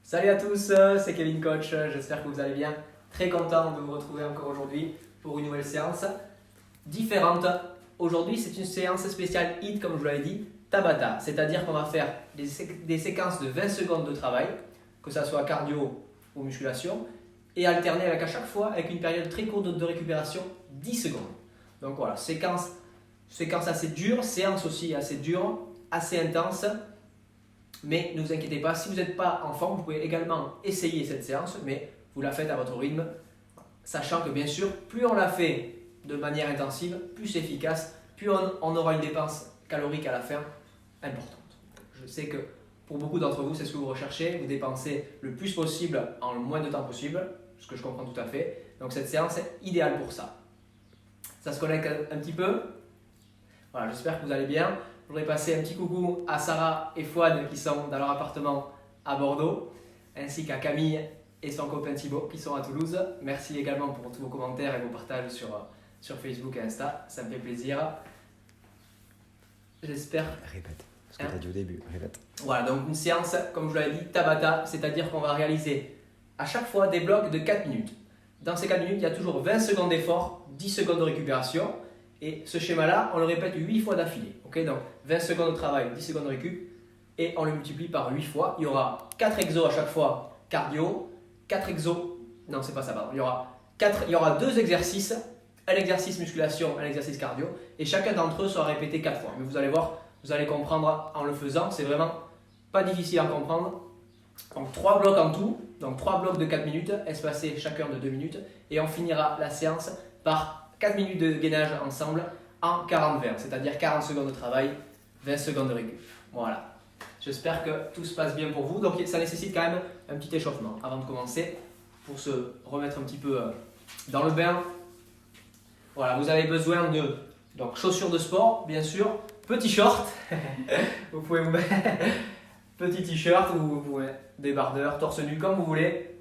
Salut à tous, c'est Kevin Coach, j'espère que vous allez bien. Très content de vous retrouver encore aujourd'hui pour une nouvelle séance différente. Aujourd'hui, c'est une séance spéciale HIIT, comme je vous l'avais dit, Tabata. C'est-à-dire qu'on va faire des séquences de 20 secondes de travail, que ce soit cardio ou musculation, et alterner avec à chaque fois avec une période très courte de récupération, 10 secondes. Donc voilà, séquence assez dure, séance aussi assez dure, assez intense. Mais ne vous inquiétez pas, si vous n'êtes pas en forme, vous pouvez également essayer cette séance, mais vous la faites à votre rythme, sachant que bien sûr, plus on la fait de manière intensive, plus c'est efficace, plus on aura une dépense calorique à la fin importante. Je sais que pour beaucoup d'entre vous, c'est ce que vous recherchez, vous dépensez le plus possible en le moins de temps possible, ce que je comprends tout à fait. Donc cette séance est idéale pour ça. Ça se connecte un petit peu. Voilà, j'espère que vous allez bien. Je voudrais passer un petit coucou à Sarah et Fouad qui sont dans leur appartement à Bordeaux, ainsi qu'à Camille et son copain Thibaut qui sont à Toulouse. Merci également pour tous vos commentaires et vos partages sur Facebook et Insta, ça me fait plaisir. J'espère. Répète, ce que tu as dit au début, répète. Voilà, donc une séance, comme je vous l'avais dit, Tabata, c'est-à-dire qu'on va réaliser à chaque fois des blocs de 4 minutes. Dans ces 4 minutes, il y a toujours 20 secondes d'effort, 10 secondes de récupération. Et ce schéma-là, on le répète 8 fois d'affilée. Okay, donc 20 secondes de travail, 10 secondes de récup. Et on le multiplie par 8 fois. Il y aura 4 exos à chaque fois cardio, 4 exos. Non, c'est pas ça, pardon. Il y aura 2 exercices, un exercice musculation, un exercice cardio. Et chacun d'entre eux sera répété 4 fois. Mais vous allez voir, vous allez comprendre en le faisant. C'est vraiment pas difficile à comprendre. Donc 3 blocs en tout. Donc 3 blocs de 4 minutes, espacés chacun de 2 minutes. Et on finira la séance par 4 minutes de gainage ensemble en 40-20, c'est-à-dire 40 secondes de travail, 20 secondes de récup. Voilà. J'espère que tout se passe bien pour vous. Donc ça nécessite quand même un petit échauffement avant de commencer pour se remettre un petit peu dans le bain. Voilà, vous avez besoin de chaussures de sport, bien sûr, petit short. Vous pouvez vous mettre petit t-shirt ou vous pouvez débardeur, torse nu comme vous voulez,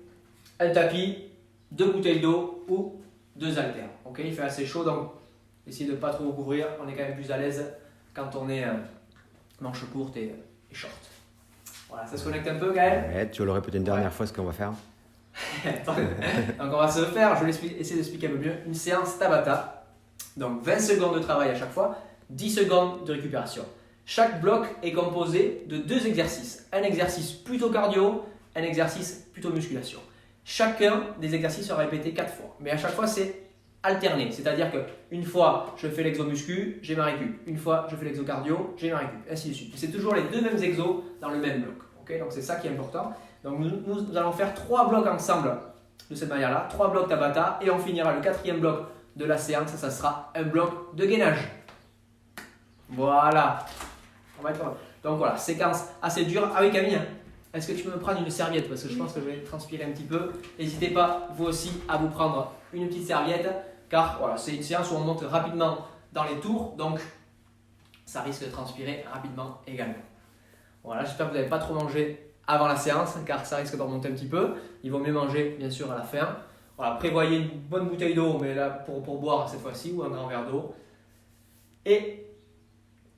un tapis, 2 bouteilles d'eau ou 2 haltères. Okay, il fait assez chaud, donc essayez de ne pas trop vous couvrir. On est quand même plus à l'aise quand on est manche courte et short. Voilà, ça se connecte un peu, Gaël. Ouais, tu l'aurais peut-être une dernière fois ce qu'on va faire. Donc on va se faire, je vais essayer d'expliquer un peu mieux, une séance Tabata. Donc 20 secondes de travail à chaque fois, 10 secondes de récupération. Chaque bloc est composé de 2 exercices. Un exercice plutôt cardio, un exercice plutôt musculation. Chacun des exercices sera répété 4 fois. Mais à chaque fois, c'est alterné. C'est-à-dire qu'une fois, je fais l'exo muscu, j'ai ma récup. Une fois, je fais l'exo cardio, j'ai ma récup. Ainsi de suite. C'est toujours les 2 mêmes exos dans le même bloc. Okay, donc c'est ça qui est important. Donc nous allons faire 3 blocs ensemble de cette manière-là. 3 blocs Tabata. Et on finira le 4e bloc de la séance. Ça sera un bloc de gainage. Voilà. On va être... Donc voilà, séquence assez dure. Ah oui, Camille, est-ce que tu peux me prendre une serviette parce que je pense que je vais transpirer un petit peu. N'hésitez pas, vous aussi, à vous prendre une petite serviette car voilà, c'est une séance où on monte rapidement dans les tours, donc ça risque de transpirer rapidement également. Voilà, j'espère que vous n'avez pas trop mangé avant la séance car ça risque de remonter un petit peu. Il vaut mieux manger bien sûr à la fin. Voilà, prévoyez une bonne bouteille d'eau, mais là pour boire cette fois-ci ou un grand verre d'eau. Et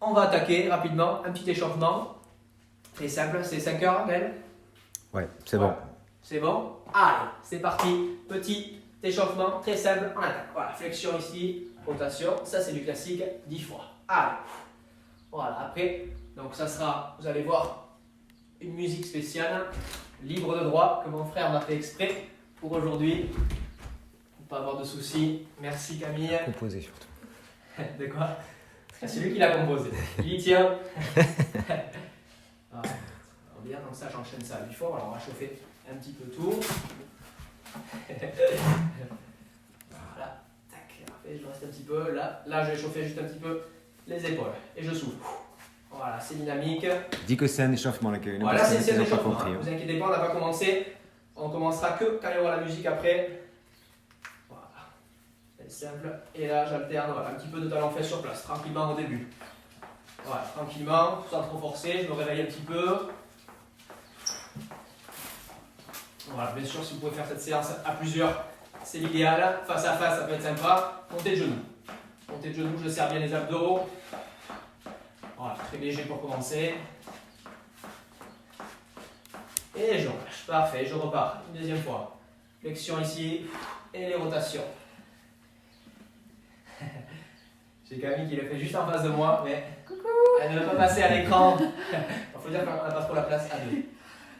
on va attaquer rapidement un petit échauffement. Très simple, c'est 5 heures, Gaël ? Ouais, c'est bon. C'est bon ? Allez, c'est parti. Petit échauffement, très simple, on attaque. Voilà, flexion ici, rotation, ça c'est du classique 10 fois. Allez, voilà, après, donc ça sera, vous allez voir, une musique spéciale, libre de droit, que mon frère m'a fait exprès pour aujourd'hui. Pour pas avoir de soucis. Merci Camille. Composé surtout. De quoi ? C'est lui qui l'a composé. Il y tient. Voilà. Bien, donc ça j'enchaîne ça à 8 fois. Alors on va chauffer un petit peu tout. Voilà. Tac. Parfait, je reste un petit peu. Là je vais chauffer juste un petit peu les épaules. Et je souffle. Voilà, c'est dynamique. Dis que c'est un échauffement là, Kevin. Voilà, c'est un échauffement. Compris, Ne vous inquiétez pas, on n'a pas commencé. On commencera que quand il y aura la musique après. Voilà. C'est simple. Et là j'alterne voilà, un petit peu de talon-fesse sur place, tranquillement au début. Voilà, tranquillement, sans trop forcer, je me réveille un petit peu. Voilà, bien sûr, si vous pouvez faire cette séance à plusieurs, c'est l'idéal. Face à face, ça peut être sympa. Montez de genoux. Montez de genoux, je serre bien les abdos. Voilà, très léger pour commencer. Et je relâche. Parfait, je repars. Une deuxième fois. Flexion ici. Et les rotations. J'ai Camille qui le fait juste en face de moi, mais elle ne veut pas passer à l'écran. Il faut dire qu'on n'a pas trop la place à deux.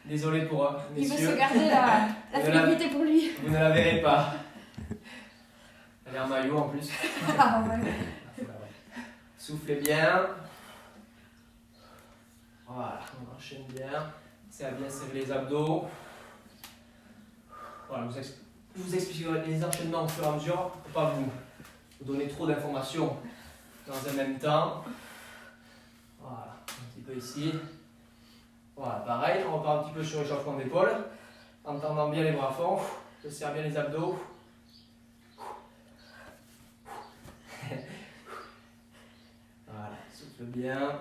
Désolé pour messieurs. Il veut se garder la sécurité pour lui. Vous ne la verrez pas. Elle est en maillot en plus. Ah, ouais. Soufflez bien. Voilà, on enchaîne bien. C'est à bien serrer les abdos. Voilà, je vous expliquerai les enchaînements au fur et à mesure pour ne pas vous donner trop d'informations dans un même temps. Voilà, un petit peu ici. Voilà, pareil, on repart un petit peu sur l'échauffement d'épaule, en tendant bien les bras à fond. Je serre bien les abdos. Voilà, souffle bien.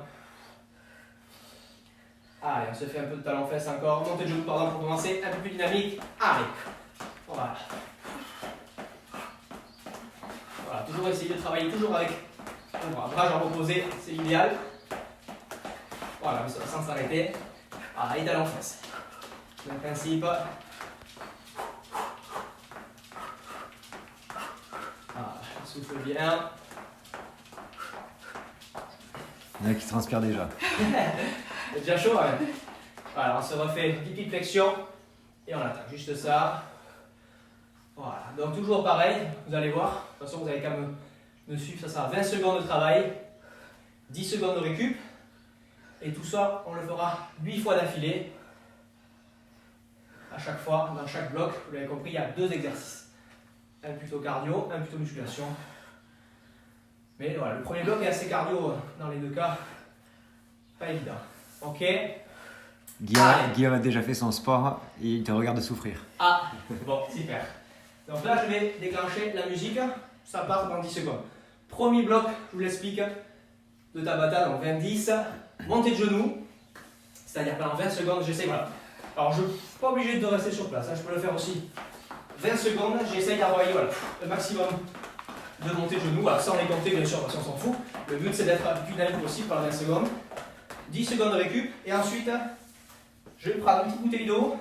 Allez, on se fait un peu de talon-fesse encore. Montée de genou, pardon, pour commencer. Un peu plus dynamique. Allez. Voilà. Voilà, toujours essayer de travailler toujours avec un bras. Bras jambes opposés, c'est l'idéal. Voilà, mais sans s'arrêter. Voilà, et talon-fesse. Même principe. Voilà, souffle bien. Il y en a qui transpirent déjà. C'est déjà chaud, hein. Voilà, on se refait une petite flexion et on attaque juste ça. Voilà, donc toujours pareil, vous allez voir. De toute façon, vous allez quand même me suivre. Ça sera 20 secondes de travail, 10 secondes de récup. Et tout ça, on le fera 8 fois d'affilée. À chaque fois, dans chaque bloc, vous l'avez compris, il y a 2 exercices. Un plutôt cardio, un plutôt musculation. Mais voilà, le premier bloc est assez cardio dans les deux cas. Pas évident. Ok. Guillaume a déjà fait son sport et il te regarde souffrir. Ah, bon, super. Donc là, je vais déclencher la musique. Ça part dans 10 secondes. Premier bloc, je vous l'explique, de Tabata, donc 20-10. Montée de genoux. C'est-à-dire pendant 20 secondes, j'essaie, voilà. Alors, je ne suis pas obligé de rester sur place, hein, je peux le faire aussi. 20 secondes, j'essaye d'envoyer voilà, le maximum de montée de genoux. Voilà, sans les compter, bien sûr, parce qu'on s'en fout. Le but, c'est d'être le plus dynamique possible pendant 20 secondes. 10 secondes de récup. Et ensuite, je vais prendre une petite bouteille d'eau.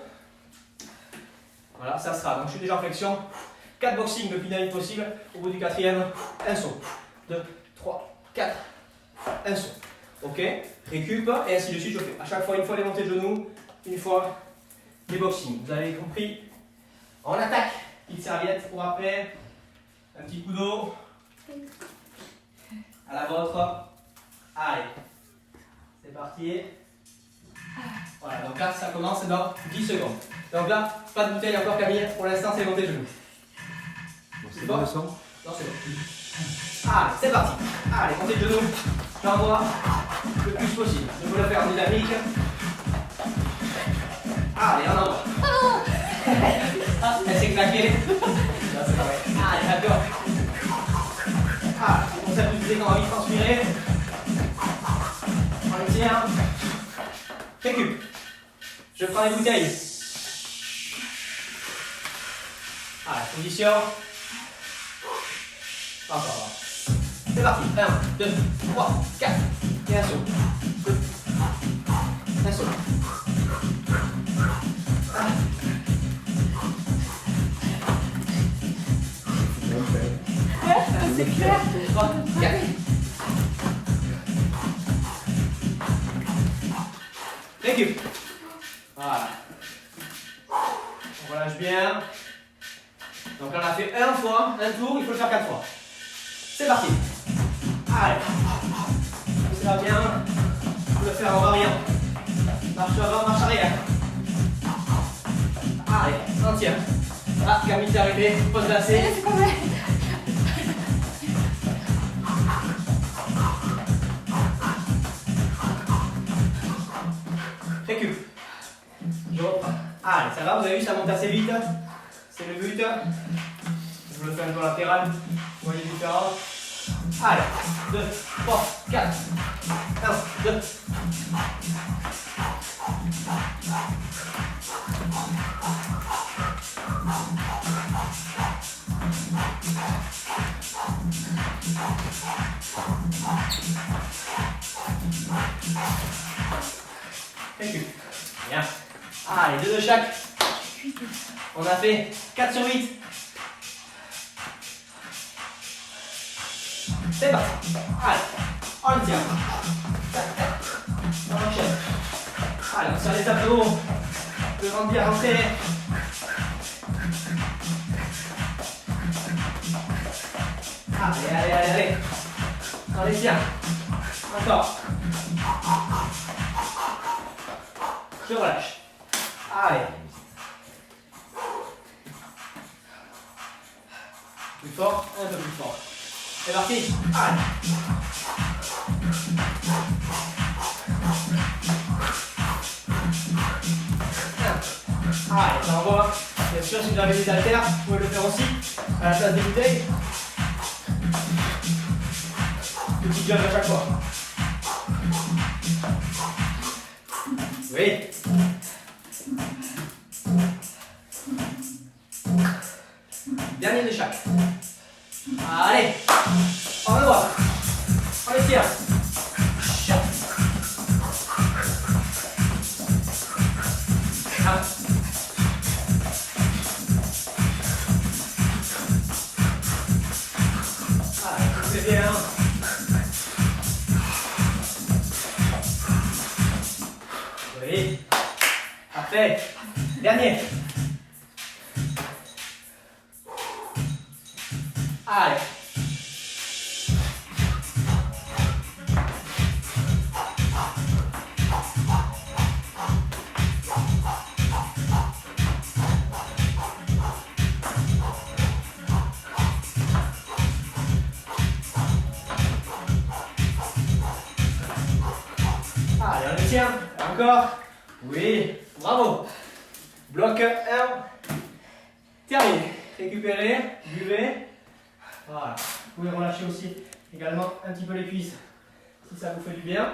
Voilà, ça sera. Donc, je suis déjà en flexion. 4 boxing le plus dynamique possible. Au bout du 4e, un saut. 2, 3, 4. Un saut. Ok, récup, et ainsi de suite, je fais à chaque fois une fois les montées de genoux, une fois les boxing. Vous avez compris? On attaque. Petite serviette pour après. Un petit coup d'eau. À la vôtre. Allez. C'est parti. Voilà, donc là, ça commence dans 10 secondes. Donc là, pas de bouteille encore, Camille. Pour l'instant, c'est les montées de genoux. C'est bon le son? Non, c'est bon. Allez, c'est parti. Allez, montée de genoux. J'envoie le plus possible. Je veux le faire en dynamique. Allez, on envoie. Ah, elle s'est claquée. Non, c'est pas vrai. Allez, d'accord. Ah, on s'est poussé quand on a envie de transpirer. On le tient. Récup. Je prends les bouteilles. Allez, position. Encore. C'est parti. 1, 2, 3, 4. Et un saut. Un saut. Ah. C'est clair. 3, 4. Récup. Voilà. On relâche bien. Donc on a fait un fois, un tour, il faut le faire 4 fois. C'est parti. Allez. Ça va bien. On peut le faire en variant. Marche avant, marche arrière. Allez, on tient. Ah, Camille s'est arrêtée, pose lacée. C'est pas vrai. Récup. Je reprends. Allez, ça va, vous avez vu, ça monte assez vite. C'est le but. Je vous le fais un peu latéral. Vous voyez différent. Allez, 2, 3, 4. 1, 2. Récup. Bien. Allez, 2 de chaque. On a fait 4 sur 8. C'est parti. Allez, on tient. Tac, tac. On enchaîne. Allez, on serre les abdos. Le ventre bien rentré. Allez. On les tient. Encore. Je relâche. Allez. Plus fort, un peu plus fort. C'est parti. Allez. Allez, ça envoie. Bien sûr, si vous avez des haltères, vous pouvez le faire aussi à la place des bouteilles. Petit jump à chaque fois. Oui. Dernier de chaque. Allez. On le voit. On les tire. C'est bien. Oui. Parfait. Dernier. Allez. Allez, on le tient. Encore. Oui. Bravo. Bloc 1. Terminé. Récupérez. Buvez. Voilà. Vous pouvez relâcher aussi également un petit peu les cuisses si ça vous fait du bien.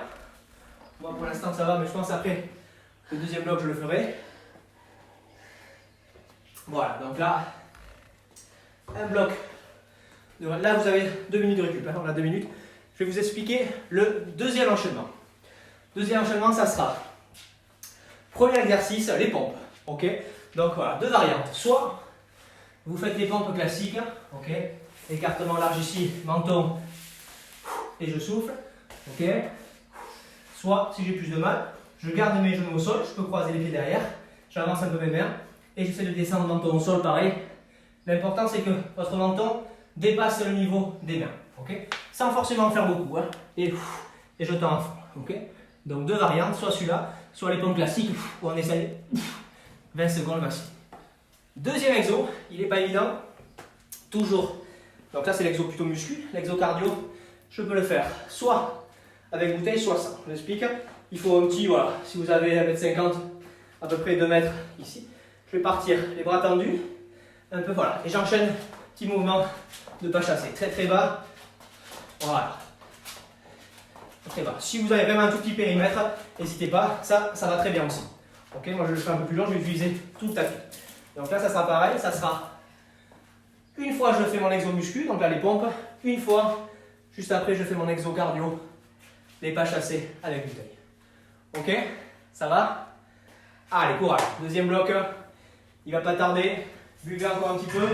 Moi pour l'instant ça va, mais je pense après le deuxième bloc je le ferai. Voilà, donc là, un bloc. Là vous avez 2 minutes de récup, on a 2 minutes. Je vais vous expliquer le deuxième enchaînement. Deuxième enchaînement, ça sera premier exercice, les pompes. Ok. Donc voilà, 2 variantes. Soit vous faites les pompes classiques, ok. Écartement large ici, menton, et je souffle. Ok. Soit, si j'ai plus de mal, je garde mes genoux au sol, je peux croiser les pieds derrière, j'avance un peu mes mains, et j'essaie de descendre le menton au sol, pareil. L'important, c'est que votre menton dépasse le niveau des mains. Ok. Sans forcément en faire beaucoup. Hein. Et je tends à fond. Ok. Donc 2 variantes, soit celui-là, soit les pompes classiques, où on essaye 20 secondes maximum. Deuxième exo, il n'est pas évident, toujours. Donc là c'est l'exo plutôt muscu, l'exo cardio, je peux le faire soit avec bouteille, soit sans. Je l'explique, il faut un petit, voilà, si vous avez 1m50, à peu près 2 mètres ici, je vais partir les bras tendus, un peu, voilà, et j'enchaîne, petit mouvement de pas chasser, très très bas, voilà. Très bas. Si vous avez vraiment un tout petit périmètre, n'hésitez pas, ça va très bien aussi. Ok, moi je le fais un peu plus long, je vais utiliser tout le tapis. Donc là ça sera pareil, ça sera une fois je fais mon exo muscu, donc là les pompes, une fois, juste après je fais mon exo cardio, les pas chassés avec bouteille. Ok, ça va? Allez, courage. Deuxième bloc, il va pas tarder, buvez encore un petit peu.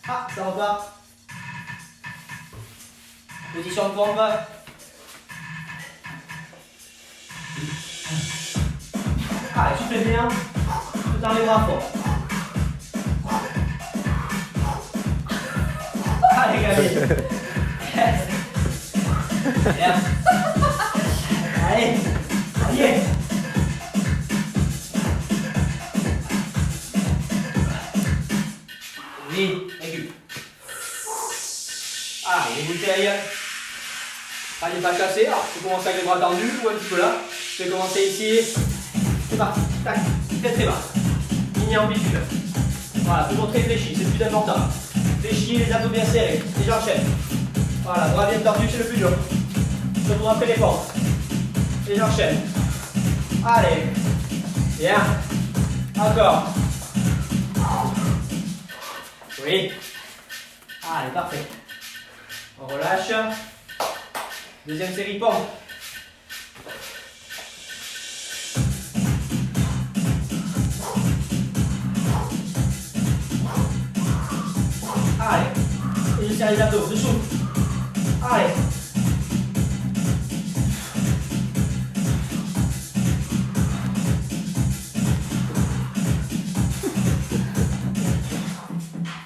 Ah, ça repart. Position de pompe. Allez, soufflez bien, tout dans les bras forts. Allez, Gabi. Bien. Allez, allez. Oui, récup. Allez, les bouteilles. Allez, pas casser. Alors, je vais commencer avec les bras tendus ou un petit peu là. Je vais commencer ici. C'est parti. Tac. Très très bas. Mini amplitude. Voilà, toujours très fléchi, c'est le plus important. Fléchi, les abdos bien serrés. Et j'enchaîne. Voilà, bras bien tendus, c'est le plus dur. Surtout après les pompes. Et j'enchaîne. Allez. Bien. Encore. Oui. Allez, parfait. On relâche. Deuxième série pompe. serre les abdos, dessous. Allez.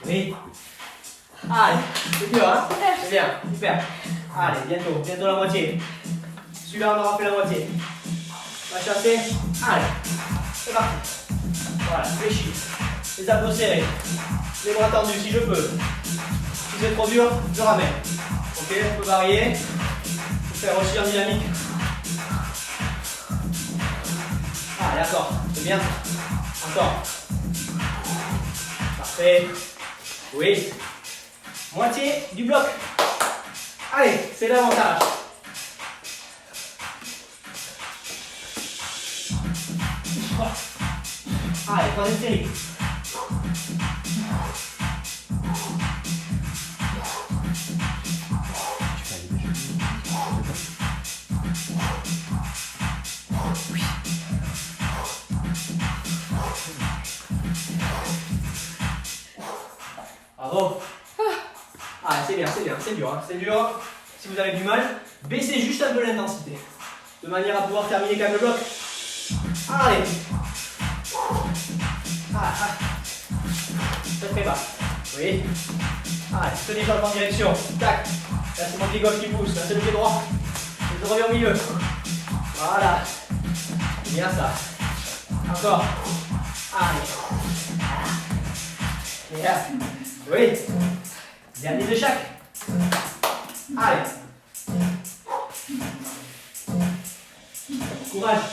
Oui. Allez, c'est mieux, hein? C'est bien, super. Allez, bientôt la moitié. Celui-là, on aura fait la moitié. On va chasser. Allez, c'est parti. Voilà, fléchis. Les abdos serrés. Les bras tendus si je peux. Si c'est trop dur, je ramène. Ok, on peut varier. On peut faire aussi en dynamique. Ah, d'accord, c'est bien. Encore. Parfait. Oui. Moitié du bloc. Allez, c'est l'avantage. Allez, troisième série. Bravo. Ah, c'est bien, c'est dur, hein. C'est dur. Si vous avez du mal, baissez juste un peu l'intensité. De manière à pouvoir terminer quand même le bloc. Allez. Très bas. Oui. Allez, tenez les jambes en direction. Tac. Là, c'est mon pied gauche qui pousse. Là, c'est le pied droit. Je reviens au milieu. Voilà. Bien ça. Encore. Allez. Bien. Oui. Dernier de chaque. Allez. Courage.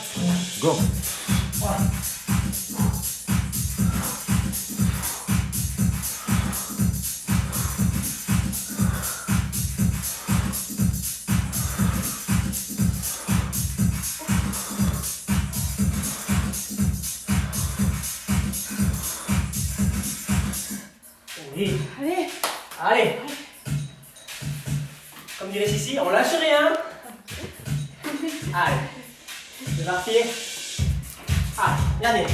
Go. Voilà. Oui. Allez. Allez. Comme dirait Sissi, on lâche rien. Allez. C'est parti. Allez, dernier.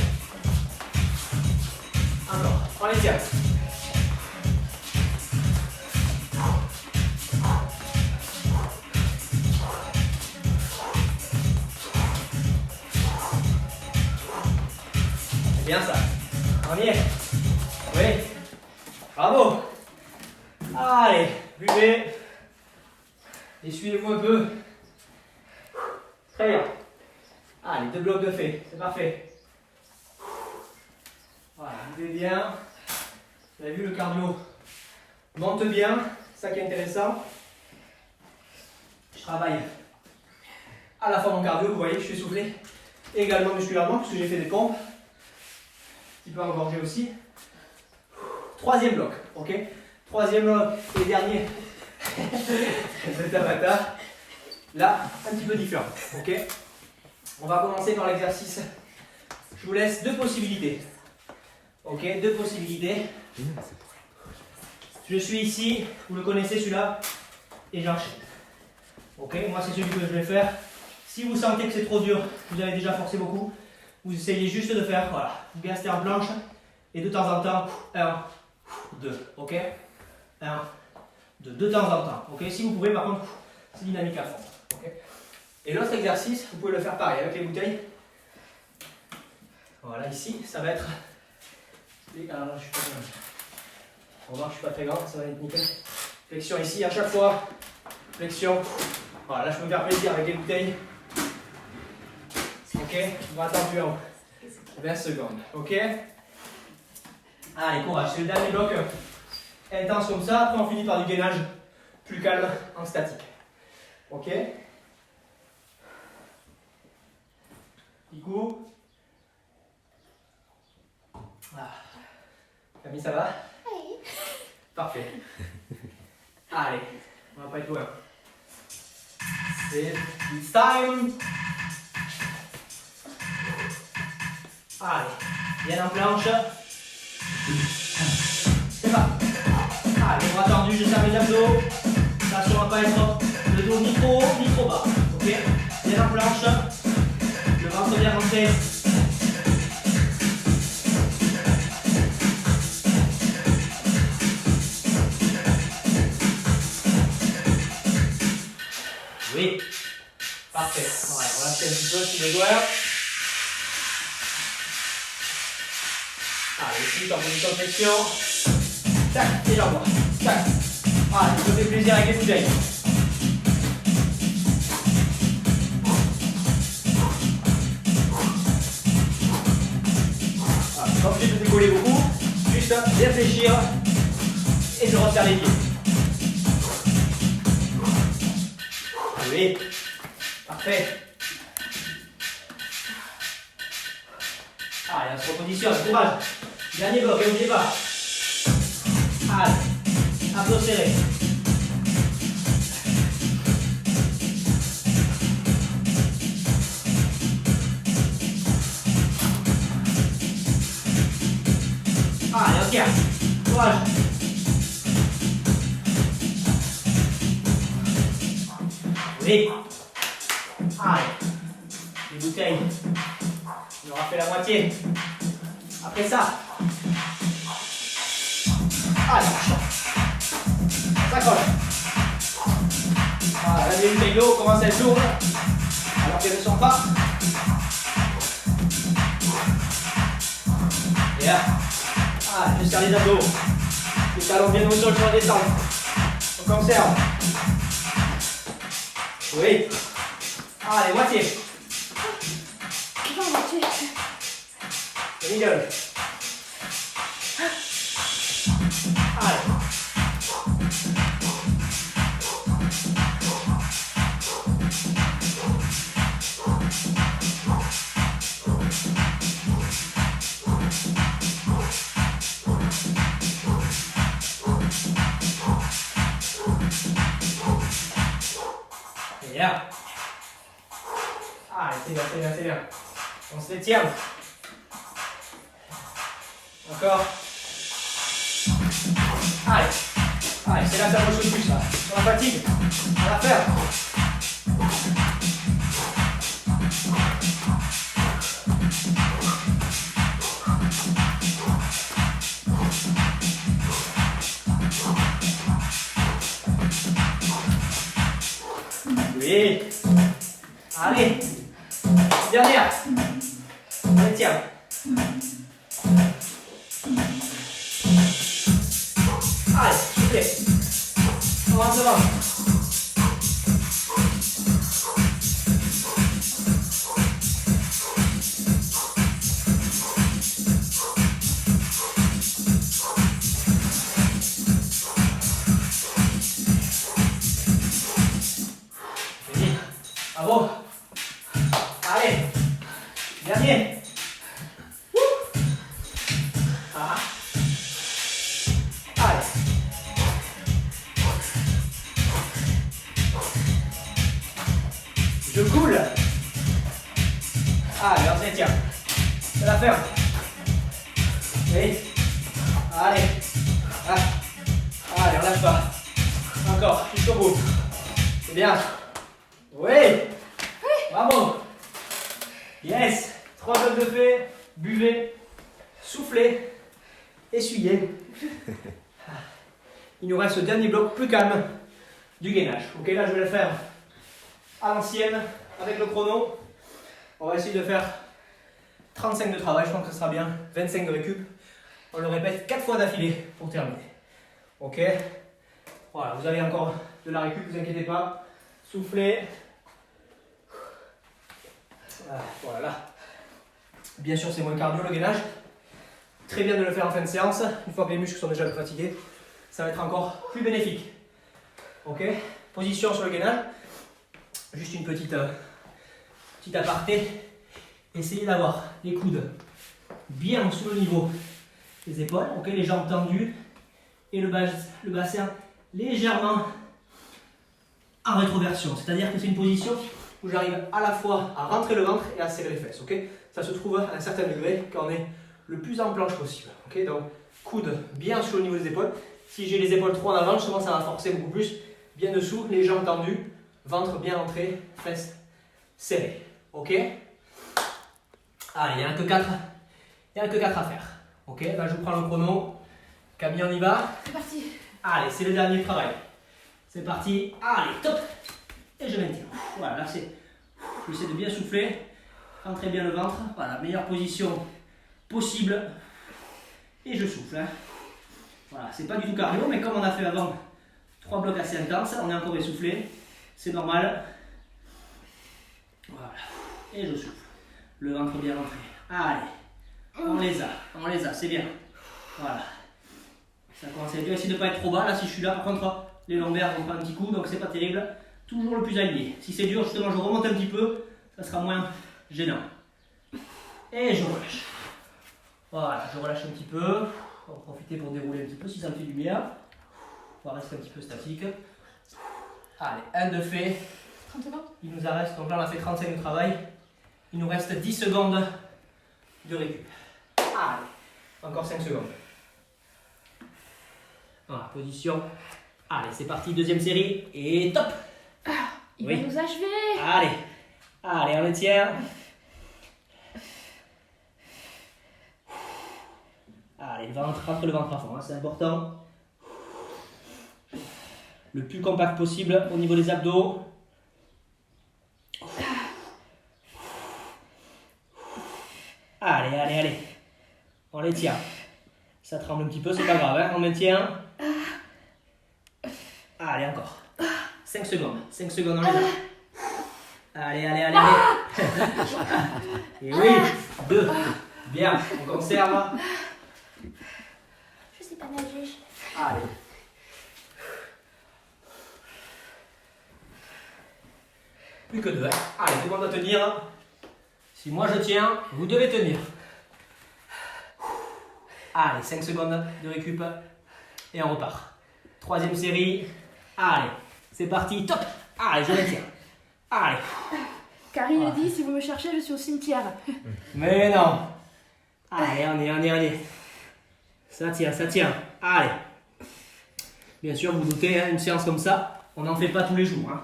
Encore. On les tient. C'est bien ça. On y est. Oui. Bravo. Allez, buvez. Essuyez-vous un peu. Très bien. Allez, 2 blocs de fait. C'est parfait. Voilà, buvez bien. Vous avez vu, le cardio monte bien. C'est ça qui est intéressant. Je travaille à la fois mon cardio, vous voyez, je suis essoufflé. Et également musculairement, parce que j'ai fait des pompes. Un petit peu engorgé aussi. 3e bloc, ok? 3e bloc et dernier de Tabata. Là, un petit peu différent, ok? On va commencer par l'exercice. Je vous laisse 2 possibilités. Ok, 2 possibilités. Je suis ici, vous le connaissez celui-là, et j'enchaîne. Ok, moi c'est celui que je vais faire. Si vous sentez que c'est trop dur, vous avez déjà forcé beaucoup, vous essayez juste de faire, voilà, vous gastez en planche, et de temps en temps, 1, 2, ok? 1, 2, de temps en temps, ok? Si vous pouvez, par contre, c'est dynamique à fond, ok? Et l'autre exercice, vous pouvez le faire pareil avec les bouteilles. Voilà, ici, ça va être... Alors là, je suis pas très grand. On va voir, je suis pas très grand, ça va être nickel. Flexion ici, à chaque fois. Flexion. Voilà, là, je peux me faire plaisir avec les bouteilles. Ok, on va attendre en 20 secondes, ok? Allez, courage, c'est le dernier bloc intense comme ça. Après, on finit par du gainage plus calme en statique. Ok? Petit coup. Ah. Camille, ça va? Oui. Parfait. Allez, on va pas être loin. It's time. Allez, bien en planche. C'est parti. Allez, bras tendus, je serre les abdos. Attention à ne pas être le dos ni trop haut ni trop bas. Ok? Bien en planche. Le ventre bien rentré. Parfait. Voilà, on lâche un petit peu si besoin. Allez, ici, en position de flexion. Tac, et jambes. Tac. Voilà, je me fais plaisir avec les bouteilles. Voilà, pas obligé de décoller beaucoup. Juste bien fléchir. Et je resserre les pieds. Allez. Parfait. Allez, on se repositionne, courage. Dernier bloc, et n'oubliez pas. Allez, abdos serrés. Allez, on tient. Courage. Oui. Allez. Les bouteilles. On aura fait la moitié. Après ça. Allez, ça colle. Voilà, la bouteille d'eau commence à être lourde. Alors qu'elle ne sort pas. Et là. Ah, je serre les abdos. Les talons bien au sol sur la descente. On conserve. Oui. Allez, moitié. Le middle. Allez. Et là. Allez, c'est bien, c'est bien, c'est bien. On se les tient. Encore. Allez. Allez, c'est là que ça bouge le plus, là. Sur la fatigue. On va faire. Oui. Allez. Dernière. Allez, tiens. Allez, s'il vous plaît. On avance devant. Fini. Bravo. Allez. Dernier. Ah. Allez. Je coule. Allez, on se tient. C'est la ferme. Oui. Allez. Ah. Allez, on lâche pas. Encore, jusqu'au bout. C'est bien. Oui. Bravo. Yes. 3 blocs de fait. Buvez. Soufflez. Essuyez. Il nous reste le dernier bloc plus calme du gainage. Ok, là je vais le faire à l'ancienne avec le chrono. On va essayer de faire 35 de travail, je pense que ce sera bien. 25 de récup. On le répète 4 fois d'affilée pour terminer. Ok. Voilà, vous avez encore de la récup, ne vous inquiétez pas. Soufflez. Voilà. Bien sûr, c'est moins cardio le gainage. Très bien de le faire en fin de séance. Une fois que les muscles sont déjà fatigués, ça va être encore plus bénéfique. Ok. Position sur le gainage. Juste une petite aparté. Essayez d'avoir les coudes bien sous le niveau des épaules. Ok. Les jambes tendues et le bassin légèrement en rétroversion. C'est-à-dire que c'est une position où j'arrive à la fois à rentrer le ventre et à serrer les fesses. Ok. Ça se trouve à un certain degré quand on est le plus en planche possible. Ok. Donc coudes bien sous le niveau des épaules. Si j'ai les épaules trop en avant, justement ça va forcer beaucoup plus. Bien dessous, les jambes tendues, ventre bien rentré, fesses serrées. Ok. Allez, il n'y en a que 4. Il n'y en a que 4 à faire. Ok, là je prends le chrono. Camille, on y va. C'est parti. Allez, c'est le dernier travail. C'est parti. Allez, top. Et je maintiens. Voilà, là c'est J'essaie de bien souffler. Rentrez bien le ventre. Voilà, meilleure position possible. Et je souffle. Hein. Voilà, c'est pas du tout cardio, mais comme on a fait avant 3 blocs assez intenses, on est encore essoufflé. C'est normal. Voilà. Et je souffle. Le ventre bien rentré. Allez. On les a, c'est bien. Voilà. Ça commence à être bien. Essayez de ne pas être trop bas. Là, si je suis là, par contre, les lombaires vont prendre un petit coup, donc c'est pas terrible. Toujours le plus aligné. Si c'est dur, justement, je remonte un petit peu. Ça sera moins gênant. Et je relâche. Voilà, je relâche un petit peu. On va profiter pour dérouler un petit peu si ça me fait du bien. On va rester un petit peu statique. Allez, un de fait. 30 secondes. Il nous en reste, donc là on a fait 35 de travail. Il nous reste 10 secondes de récup. Allez, encore 5 secondes. Voilà, position. Allez, c'est parti, deuxième série. Et top! Il Oui. va nous achever. Allez, on le tient. Allez, le ventre, rentre le ventre à fond, hein, c'est important. Le plus compact possible au niveau des abdos. Allez. On les tient. Ça tremble un petit peu, c'est pas grave, hein, on maintient. Allez, encore. 5 secondes, on les a. Allez. Et oui, 2. Bien, on conserve. Je sais pas nager. Allez. Plus que 2, hein. Allez, tout le monde doit tenir. Si moi je tiens, vous devez tenir. Allez, 5 secondes de récup. Et on repart. Troisième série. Allez, c'est parti, top. Allez, je le tiens. Allez. Karine dit, si vous me cherchez, je suis au cimetière. Mais non. Allez, on est. Ça tient. Allez. Bien sûr, vous vous doutez, hein, une séance comme ça, on n'en fait pas tous les jours. Hein.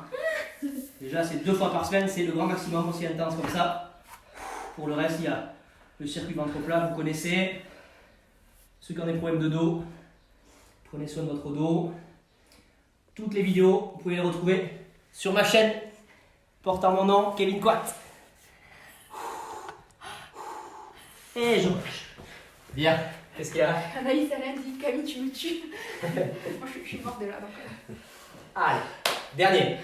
Déjà, c'est 2 fois par semaine, c'est le grand maximum aussi intense comme ça. Pour le reste, il y a le circuit ventre plat, vous connaissez. Ceux qui ont des problèmes de dos, prenez soin de votre dos. Toutes les vidéos, vous pouvez les retrouver sur ma chaîne, portant mon nom, Kevin Quat. Et je relâche. Bien. Qu'est-ce qu'il y a? Anaïs, elle a dit, Camille, tu me tues. Moi, je suis morte de là. Donc, Allez, dernier.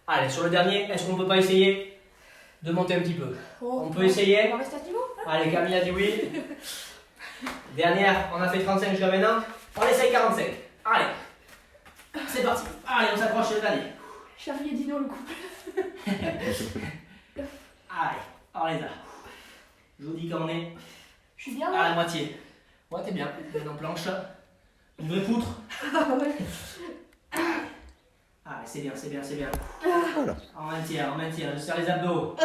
Allez, sur le dernier, est-ce qu'on ne peut pas essayer de monter un petit peu? On peut essayer. On va rester à ce niveau. Allez, Camille a dit oui. Dernière, on a fait 35 jusqu'à maintenant. On essaye 45. Allez, c'est parti. Allez, on s'accroche sur le dernier. Charlie et Dino, le couple. Allez, on les a. Je vous dis quand on est Je suis bien à la là. moitié. Ouais, t'es bien. Bien en planche. Une vraie poutre. Ah ouais. Allez, c'est bien. Voilà. On maintient. Je serre les abdos.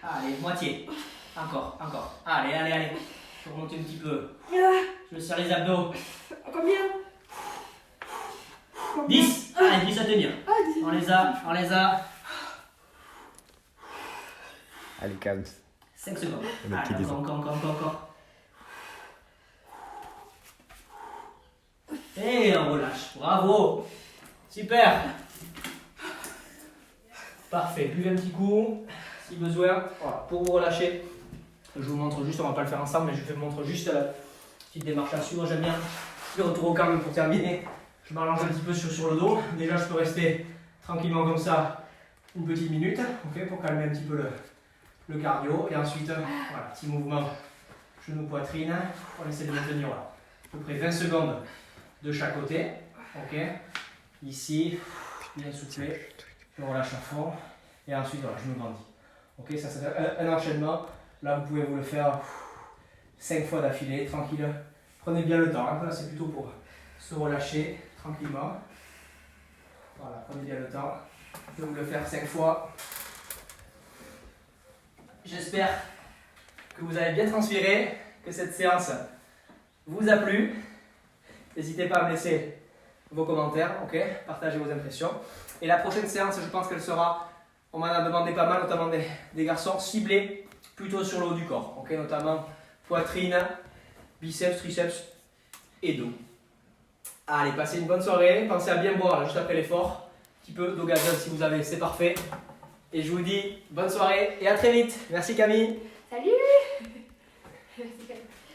Allez, moitié. Encore. Allez. Je vais remonter un petit peu. Je serre les abdos. Combien 10. Allez, 10 à tenir. Ah, 10. On les a. Allez, calme. 5 secondes. Le petit Allez, descend. encore. Et on relâche. Bravo. Super. Parfait. Buvez un petit coup, si besoin. Voilà, pour vous relâcher. Je vous montre juste, on va pas le faire ensemble, mais je vous montre juste la petite démarche à suivre. J'aime bien le retour au calme pour terminer. Je m'allonge un petit peu sur le dos. Déjà, je peux rester tranquillement comme ça une petite minute, ok, pour calmer un petit peu le cardio. Et ensuite, voilà, petit mouvement genou poitrine. On essaie de maintenir voilà, à peu près 20 secondes de chaque côté. Ok. Ici, bien soufflé. Je relâche à fond. Et ensuite, voilà, je me grandis. Ok, ça c'est un enchaînement. Là, vous pouvez vous le faire 5 fois d'affilée, tranquille. Prenez bien le temps. Hein. Là, c'est plutôt pour se relâcher tranquillement. Voilà, prenez bien le temps de vous le faire 5 fois. J'espère que vous avez bien transpiré, que cette séance vous a plu. N'hésitez pas à me laisser vos commentaires, ok? Partagez vos impressions. Et la prochaine séance, je pense qu'elle sera, on m'en a demandé pas mal, notamment des garçons, ciblés plutôt sur le haut du corps, ok? Notamment poitrine, biceps, triceps et dos. Allez, passez une bonne soirée. Pensez à bien boire là, juste après l'effort. Un petit peu d'eau gazeuse si vous avez, c'est parfait. Et je vous dis bonne soirée et à très vite. Merci Camille. Salut!